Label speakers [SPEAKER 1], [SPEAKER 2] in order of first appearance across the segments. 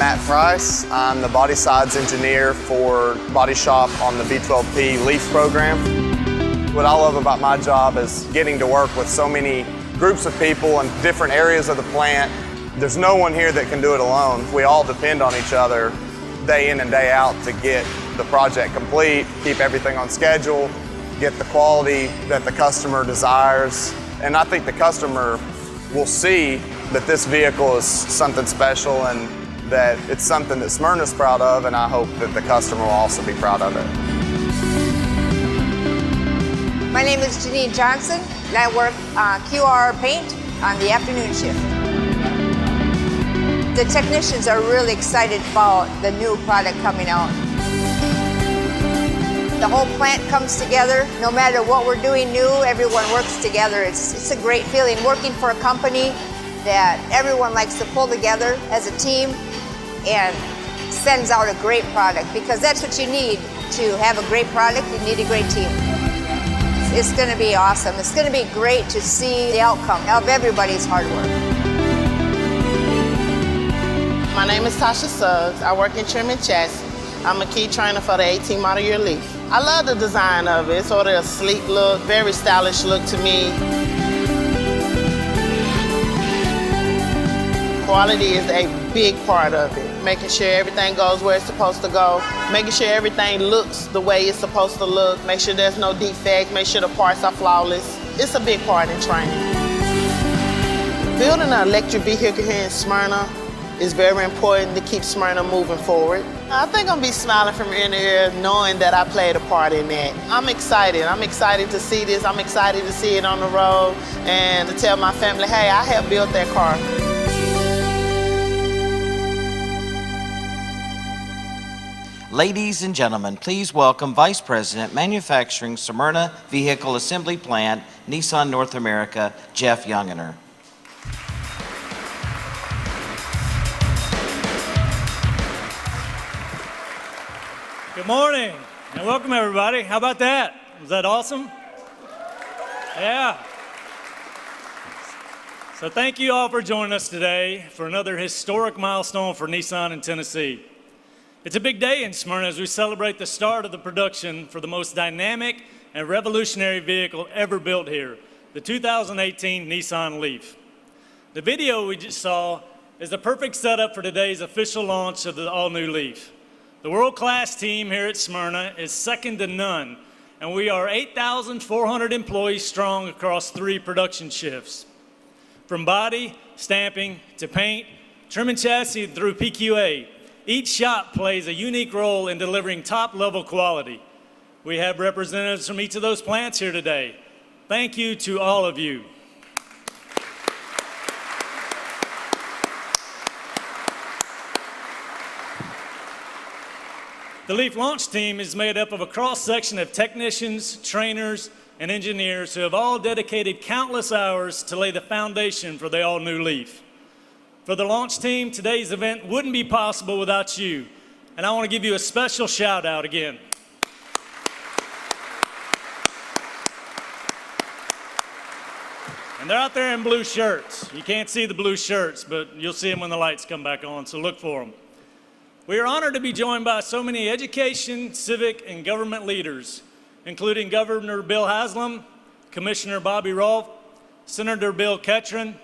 [SPEAKER 1] Matt Price. I'm the body sides engineer for Body Shop on the V12P LEAF program. What I love about my job is getting to work with so many groups of people in different areas of the plant. There's no one here that can do it alone. We all depend on each other day in and day out to get the project complete, keep everything on schedule, get the quality that the customer desires. And I think the customer will see that this vehicle is something special and that it's something that Smyrna's proud of, and I hope that the customer will also be proud of it.
[SPEAKER 2] My name is Janine Johnson, and I work QR paint on the afternoon shift. The technicians are really excited about the new product coming out. The whole plant comes together. No matter what we're doing new, everyone works together. It's a great feeling working for a company that everyone likes to pull together as a team and sends out a great product, because that's what you need to have a great product. You need a great team. It's going to be awesome. It's going to be great to see the outcome of everybody's hard work.
[SPEAKER 3] My name is Tasha Suggs. I work in trim and chassis. I'm a key trainer for the 18 model year LEAF. I love the design of it. It's sort of a sleek look, very stylish look to me. Quality is a big part of it. Making sure everything goes where it's supposed to go. Making sure everything looks the way it's supposed to look. Make sure there's no defects. Make sure the parts are flawless. It's a big part in training. Building an electric vehicle here in Smyrna is very important to keep Smyrna moving forward. I think I'm gonna be smiling from ear to ear knowing that I played a part in that. I'm excited. I'm excited to see this. I'm excited to see it on the road and to tell my family, hey, I helped build that car.
[SPEAKER 4] Ladies and gentlemen, please welcome Vice President, Manufacturing, Smyrna Vehicle Assembly Plant, Nissan North America, Jeff Youngener.
[SPEAKER 5] Good morning and welcome everybody. How about that? Was that awesome? Yeah. So thank you all for joining us today for another historic milestone for Nissan in Tennessee. It's a big day in Smyrna as we celebrate the start of the production for the most dynamic and revolutionary vehicle ever built here, the 2018 Nissan LEAF. The video we just saw is the perfect setup for today's official launch of the all-new LEAF. The world-class team here at Smyrna is second to none, and we are 8,400 employees strong across 3 production shifts. From body, stamping, to paint, trim and chassis through PQA, each shop plays a unique role in delivering top-level quality. We have representatives from each of those plants here today. Thank you to all of you. The LEAF launch team is made up of a cross-section of technicians, trainers, and engineers who have all dedicated countless hours to lay the foundation for the all-new LEAF. For the launch team, today's event wouldn't be possible without you, and I want to give you a special shout out again. And they're out there in blue shirts. You can't see the blue shirts, but you'll see them when the lights come back on, so look for them. We are honored to be joined by so many education, civic, and government leaders, including Governor Bill Haslam, Commissioner Bobby Rolfe, Senator Bill Ketron,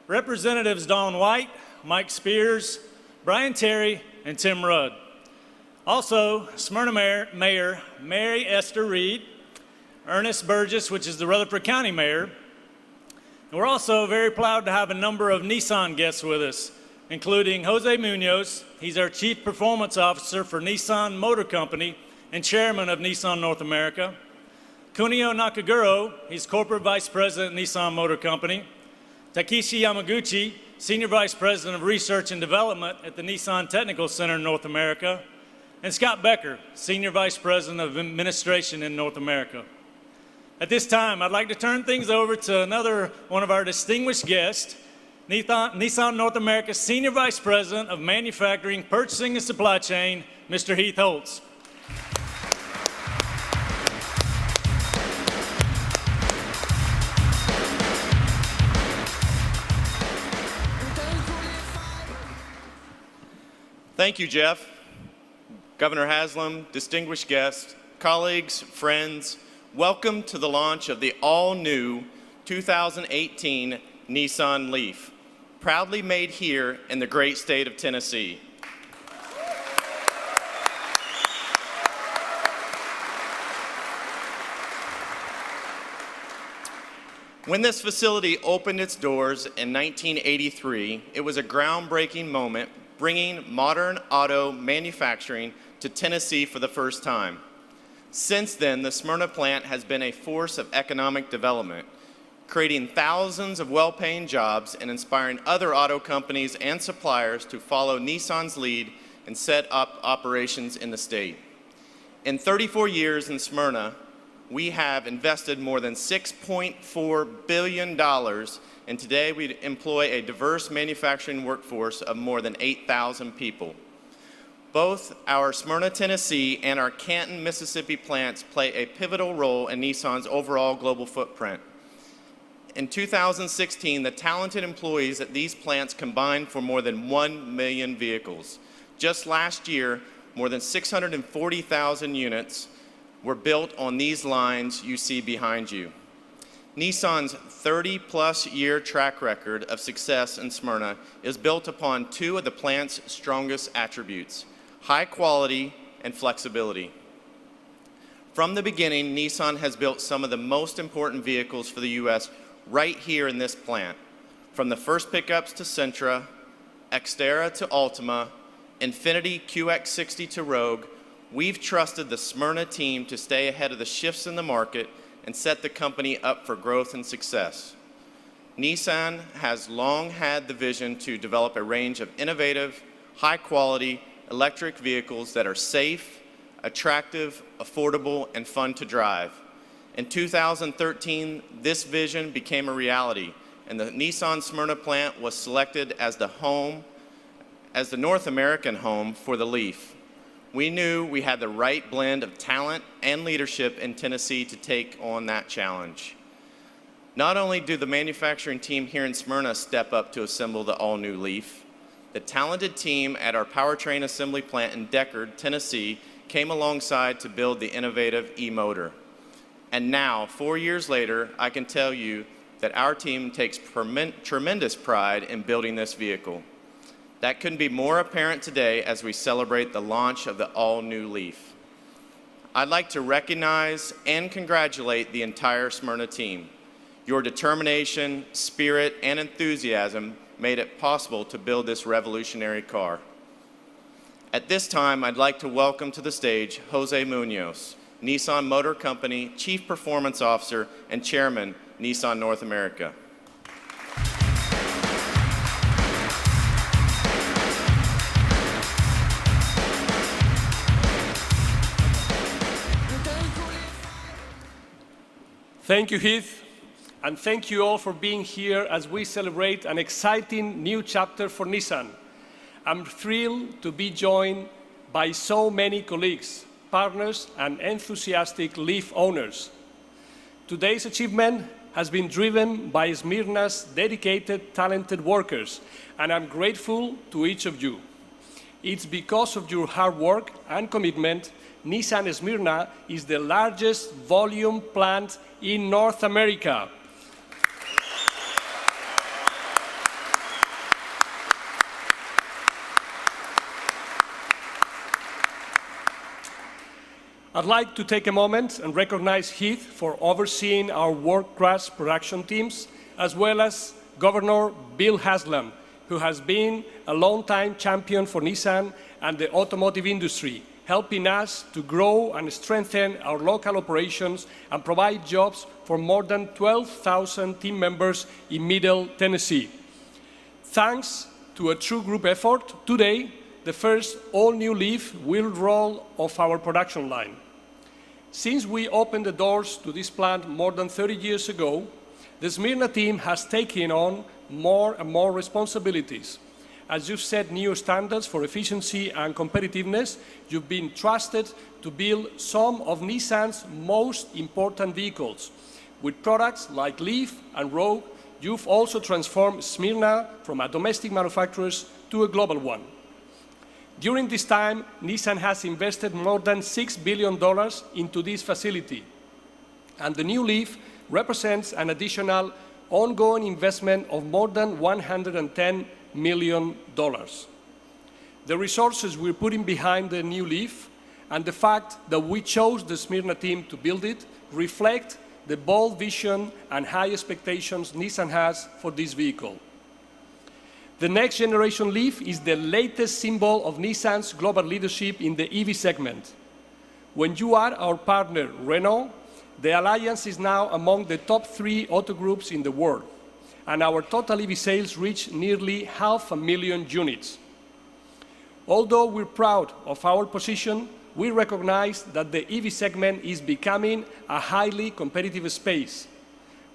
[SPEAKER 5] Representatives Dawn White, Mike Spears, Brian Terry, and Tim Rudd. Also, Smyrna Mayor Mary Esther Reed, Ernest Burgess, which is the Rutherford County Mayor. And we're also very proud to have a number of Nissan guests with us, including Jose Munoz. He's our Chief Performance Officer for Nissan Motor Company and Chairman of Nissan North America. Kunio Nakaguro, he's Corporate Vice President of Nissan Motor Company. Takeshi Yamaguchi, Senior Vice President of Research and Development at the Nissan Technical Center in North America. And Scott Becker, Senior Vice President of Administration in North America. At this time, I'd like to turn things over to another one of our distinguished guests, Nissan North America's Senior Vice President of Manufacturing, Purchasing, and Supply Chain, Mr. Heath Holtz.
[SPEAKER 6] Thank you, Jeff. Governor Haslam, distinguished guests, colleagues, friends, welcome to the launch of the all-new 2018 Nissan LEAF, proudly made here in the great state of Tennessee. When this facility opened its doors in 1983, it was a groundbreaking moment, bringing modern auto manufacturing to Tennessee for the first time. Since then, the Smyrna plant has been a force of economic development, creating thousands of well-paying jobs and inspiring other auto companies and suppliers to follow Nissan's lead and set up operations in the state. In 34 years in Smyrna, we have invested more than $6.4 billion, and today we employ a diverse manufacturing workforce of more than 8,000 people. Both our Smyrna, Tennessee and our Canton, Mississippi plants play a pivotal role in Nissan's overall global footprint. In 2016, the talented employees at these plants combined for more than 1 million vehicles. Just last year, more than 640,000 units were built on these lines you see behind you. Nissan's 30-plus year track record of success in Smyrna is built upon two of the plant's strongest attributes: high quality and flexibility. From the beginning, Nissan has built some of the most important vehicles for the U.S. right here in this plant. From the first pickups to Sentra, Xterra to Altima, Infiniti QX60 to Rogue, we've trusted the Smyrna team to stay ahead of the shifts in the market and set the company up for growth and success. Nissan has long had the vision to develop a range of innovative, high-quality electric vehicles that are safe, attractive, affordable, and fun to drive. In 2013, this vision became a reality, and the Nissan Smyrna plant was selected as the North American home for the LEAF. We knew we had the right blend of talent and leadership in Tennessee to take on that challenge. Not only do the manufacturing team here in Smyrna step up to assemble the all-new LEAF, the talented team at our powertrain assembly plant in Deckard, Tennessee, came alongside to build the innovative e-motor. And now, 4 years later, I can tell you that our team takes tremendous pride in building this vehicle. That couldn't be more apparent today as we celebrate the launch of the all-new LEAF. I'd like to recognize and congratulate the entire Smyrna team. Your determination, spirit, and enthusiasm made it possible to build this revolutionary car. At this time, I'd like to welcome to the stage Jose Munoz, Nissan Motor Company Chief Performance Officer and Chairman, Nissan North America.
[SPEAKER 7] Thank you, Heath, and thank you all for being here as we celebrate an exciting new chapter for Nissan. I'm thrilled to be joined by so many colleagues, partners, and enthusiastic LEAF owners. Today's achievement has been driven by Smyrna's dedicated, talented workers, and I'm grateful to each of you. It's because of your hard work and commitment Nissan Smyrna is the largest volume plant in North America. I'd like to take a moment and recognize Heath for overseeing our world-class production teams, as well as Governor Bill Haslam, who has been a long-time champion for Nissan and the automotive industry, helping us to grow and strengthen our local operations and provide jobs for more than 12,000 team members in Middle Tennessee. Thanks to a true group effort, today, the first all-new LEAF will roll off our production line. Since we opened the doors to this plant more than 30 years ago, the Smyrna team has taken on more and more responsibilities. As you've set new standards for efficiency and competitiveness, you've been trusted to build some of Nissan's most important vehicles. With products like LEAF and Rogue, you've also transformed Smyrna from a domestic manufacturer to a global one. During this time, Nissan has invested more than $6 billion into this facility, and the new LEAF represents an additional ongoing investment of more than $110 million. The resources we're putting behind the new LEAF and the fact that we chose the Smyrna team to build it reflect the bold vision and high expectations Nissan has for this vehicle. The next generation LEAF is the latest symbol of Nissan's global leadership in the EV segment. When you add our partner, Renault, the alliance is now among the top 3 auto groups in the world, and our total EV sales reach nearly 500,000 units. Although we're proud of our position, we recognize that the EV segment is becoming a highly competitive space,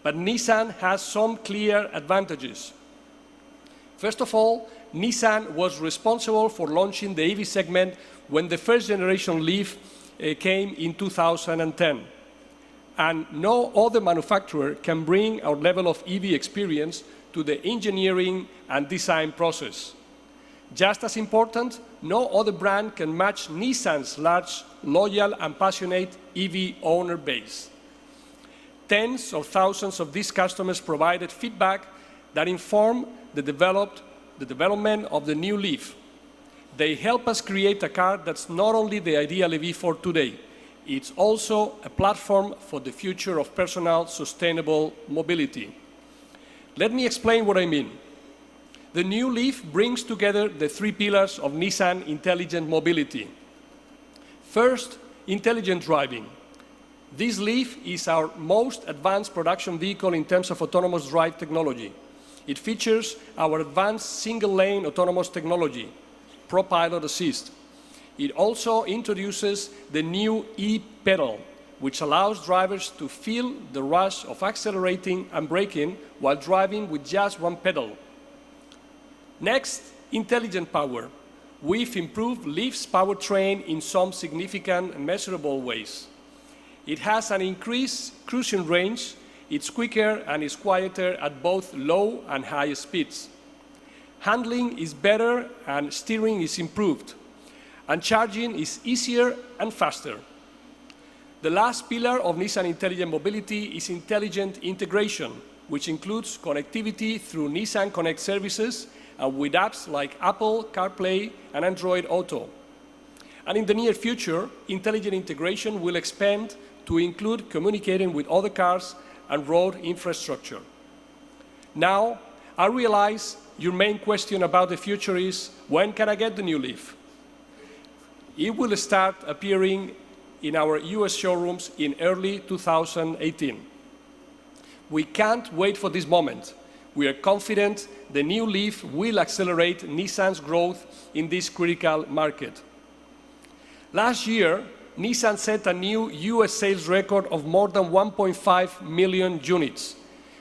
[SPEAKER 7] but Nissan has some clear advantages. First of all, Nissan was responsible for launching the EV segment when the first generation LEAF came in 2010. And no other manufacturer can bring our level of EV experience to the engineering and design process. Just as important, no other brand can match Nissan's large, loyal, and passionate EV owner base. Tens of thousands of these customers provided feedback that informed the development of the new LEAF. They help us create a car that's not only the ideal EV for today, it's also a platform for the future of personal, sustainable mobility. Let me explain what I mean. The new LEAF brings together the 3 pillars of Nissan intelligent mobility. First, intelligent driving. This LEAF is our most advanced production vehicle in terms of autonomous drive technology. It features our advanced single-lane autonomous technology, ProPilot Assist. It also introduces the new e-pedal, which allows drivers to feel the rush of accelerating and braking while driving with just one pedal. Next, intelligent power. We've improved LEAF's powertrain in some significant and measurable ways. It has an increased cruising range, it's quicker and it's quieter at both low and high speeds. Handling is better and steering is improved. And charging is easier and faster. The last pillar of Nissan Intelligent Mobility is intelligent integration, which includes connectivity through Nissan Connect services and with apps like Apple CarPlay and Android Auto. And in the near future, intelligent integration will expand to include communicating with other cars and road infrastructure. Now, I realize your main question about the future is, when can I get the new LEAF? It will start appearing in our US showrooms in early 2018. We can't wait for this moment. We are confident the new LEAF will accelerate Nissan's growth in this critical market. Last year, Nissan set a new US sales record of more than 1.5 million units.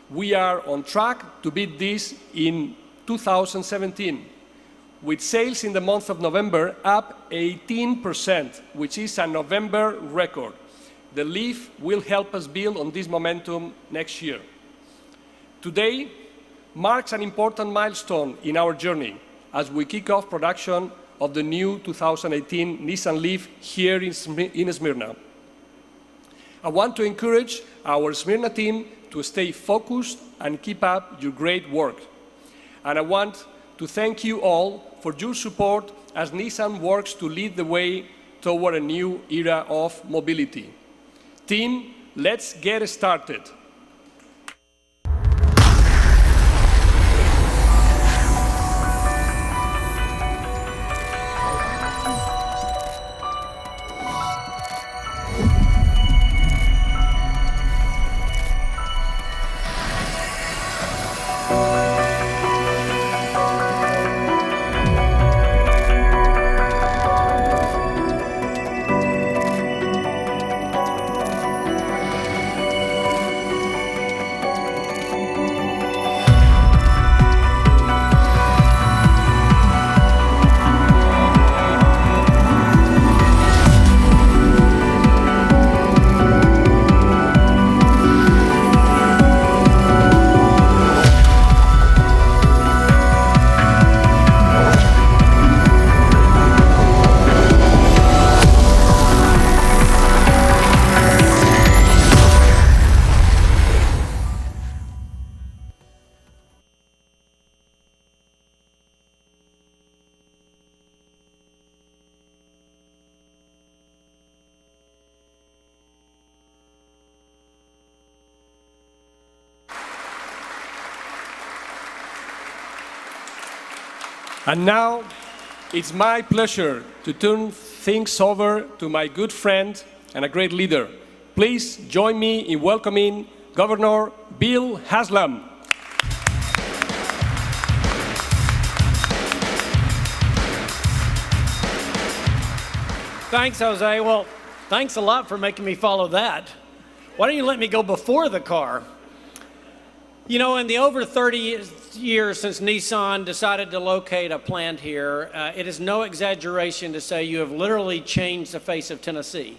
[SPEAKER 7] We are on track to beat this in 2017, with sales in the month of November up 18%, which is a November record. The LEAF will help us build on this momentum next year. Today marks an important milestone in our journey as we kick off production of the new 2018 Nissan LEAF here in Smyrna. I want to encourage our Smyrna team to stay focused and keep up your great work. And I want to thank you all for your support as Nissan works to lead the way toward a new era of mobility. Team, let's get started. And now, it's my pleasure to turn things over to my good friend and a great leader. Please join me in welcoming Governor Bill Haslam.
[SPEAKER 8] Thanks, Jose. Well, thanks a lot for making me follow that. Why don't you let me go before the car? You know, in the over 30 years since Nissan decided to locate a plant here, it is no exaggeration to say you have literally changed the face of Tennessee.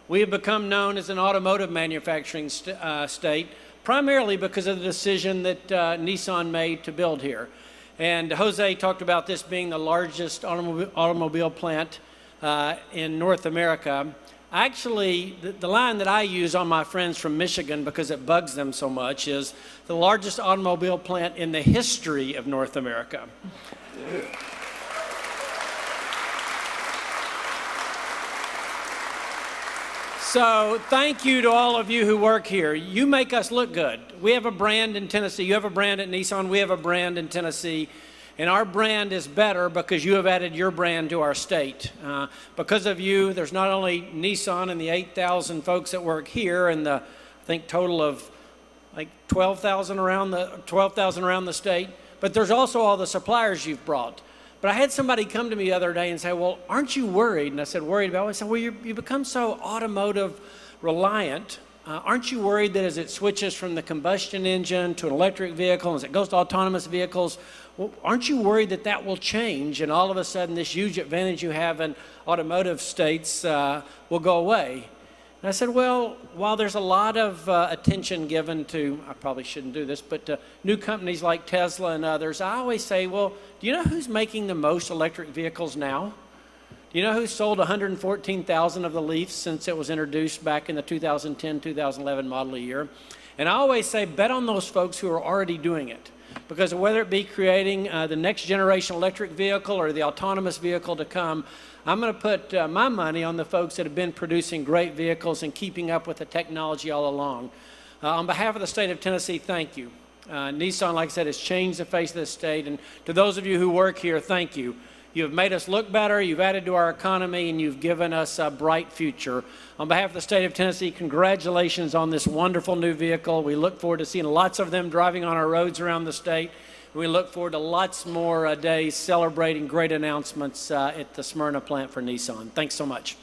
[SPEAKER 8] We have become known as an automotive manufacturing state, primarily because of the decision that Nissan made to build here. And Jose talked about this being the largest automobile plant in North America. Actually, the line that I use on my friends from Michigan, because it bugs them so much, is the largest automobile plant in the history of North America. So thank you to all of you who work here. You make us look good. We have a brand in Tennessee. You have a brand at Nissan. We have a brand in Tennessee. And our brand is better because you have added your brand to our state. Because of you, there's not only Nissan and the 8,000 folks that work here and the, I think, total of like 12,000 around the state, but there's also all the suppliers you've brought. But I had somebody come to me the other day and say, well, aren't you worried? And I said, worried about what? I said, well, you become so automotive reliant. Aren't you worried that as it switches from the combustion engine to an electric vehicle, as it goes to autonomous vehicles, well, aren't you worried that that will change and all of a sudden this huge advantage you have in automotive states will go away? And I said, well, while there's a lot of attention given to, I probably shouldn't do this, but new companies like Tesla and others, I always say, well, do you know who's making the most electric vehicles now? Do you know who sold 114,000 of the LEAFs since it was introduced back in the 2010-2011 model year? And I always say, bet on those folks who are already doing it. Because whether it be creating the next generation electric vehicle or the autonomous vehicle to come, I'm going to put my money on the folks that have been producing great vehicles and keeping up with the technology all along. On behalf of the state of Tennessee, thank you. Nissan, like I said, has changed the face of the state. And to those of you who work here, thank you. You have made us look better, you've added to our economy, and you've given us a bright future. On behalf of the state of Tennessee, congratulations on this wonderful new vehicle. We look forward to seeing lots of them driving on our roads around the state. We look forward to lots more days celebrating great announcements at the Smyrna plant for Nissan. Thanks so much.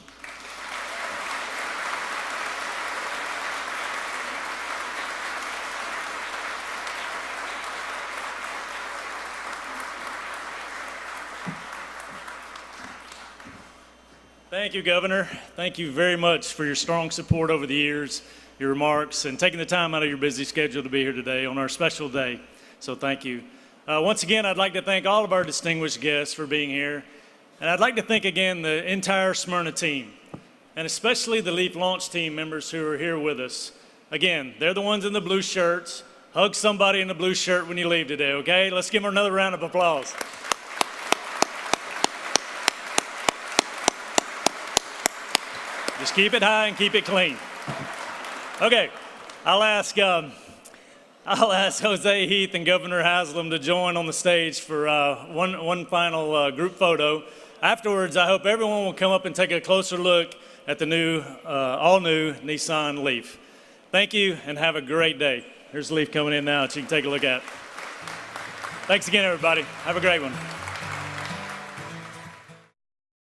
[SPEAKER 5] Thank you, Governor. Thank you very much for your strong support over the years, your remarks, and taking the time out of your busy schedule to be here today on our special day. So thank you. Once again, I'd like to thank all of our distinguished guests for being here. And I'd like to thank again the entire Smyrna team, and especially the LEAF launch team members who are here with us. Again, they're the ones in the blue shirts. Hug somebody in the blue shirt when you leave today, okay? Let's give them another round of applause. Just keep it high and keep it clean. Okay, I'll ask Jose, Heath, and Governor Haslam to join on the stage for one final group photo. Afterwards, I hope everyone will come up and take a closer look at the new, all-new Nissan LEAF. Thank you, and have a great day. Here's the LEAF coming in now that you can take a look at. Thanks again, everybody. Have a great one.